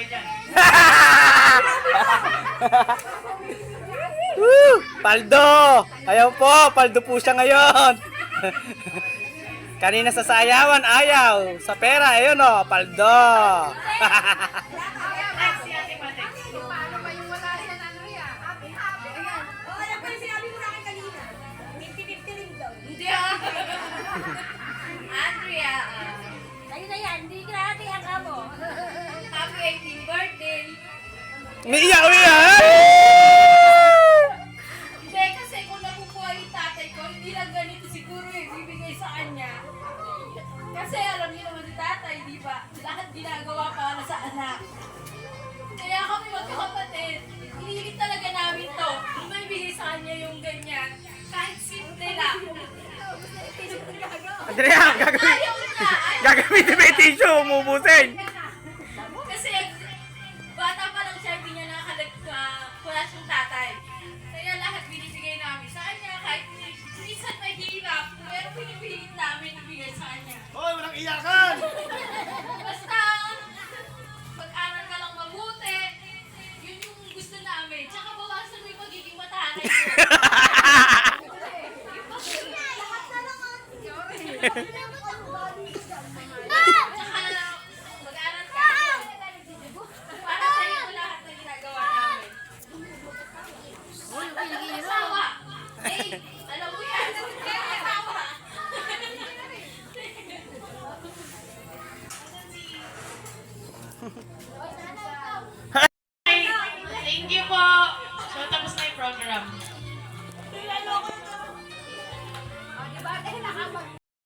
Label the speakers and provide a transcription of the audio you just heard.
Speaker 1: kayo dyan.
Speaker 2: Paldo! Ayaw po, paldo po siya ngayon. Kanina sa sayawan, ayaw. Sa pera, ayun o, paldo.
Speaker 1: Next, si Ate Mate.
Speaker 3: Paano ba yung wala yan, Andrea? Happy-happy. Ayan. Oo, alam ko yung sinabi mo sa akin kanina. 50-50 rin daw.
Speaker 4: Hindi ah. Andrea,
Speaker 3: Sa'yo na yan, hindi ka natin ang kamo.
Speaker 4: happy 18th birthday.
Speaker 2: Umiiyak, umiiyak.
Speaker 4: Hindi, kasi kung nakukuha yung tatay ko, hindi lang ganito siguro yung bibigay sa kanya. Kasi alam niyo naman si tatay, di ba? Lahat ginagawa para sa anak. Kaya kami magkakapatid, inilit talaga namin to. Kung may bigay sa kanya yung ganyan, kahit simple lang.
Speaker 2: Andrea,
Speaker 4: Ayaw niya!
Speaker 2: gagamitin mo yung tissue, umubusin.
Speaker 4: Kasi bata pa lang siya, hindi niya wala siyang tatay. Kaya lahat binibigay namin sa kanya, kahit minsan mahirap, pero pinipilit namin ibigay sa kanya.
Speaker 1: Hoy, walang iyakan!
Speaker 4: Basta, pag-aral ka lang mabuti, yun yung gusto namin. Tsaka bawasan mo yung pagiging matangay.
Speaker 3: Lahat na lang ang...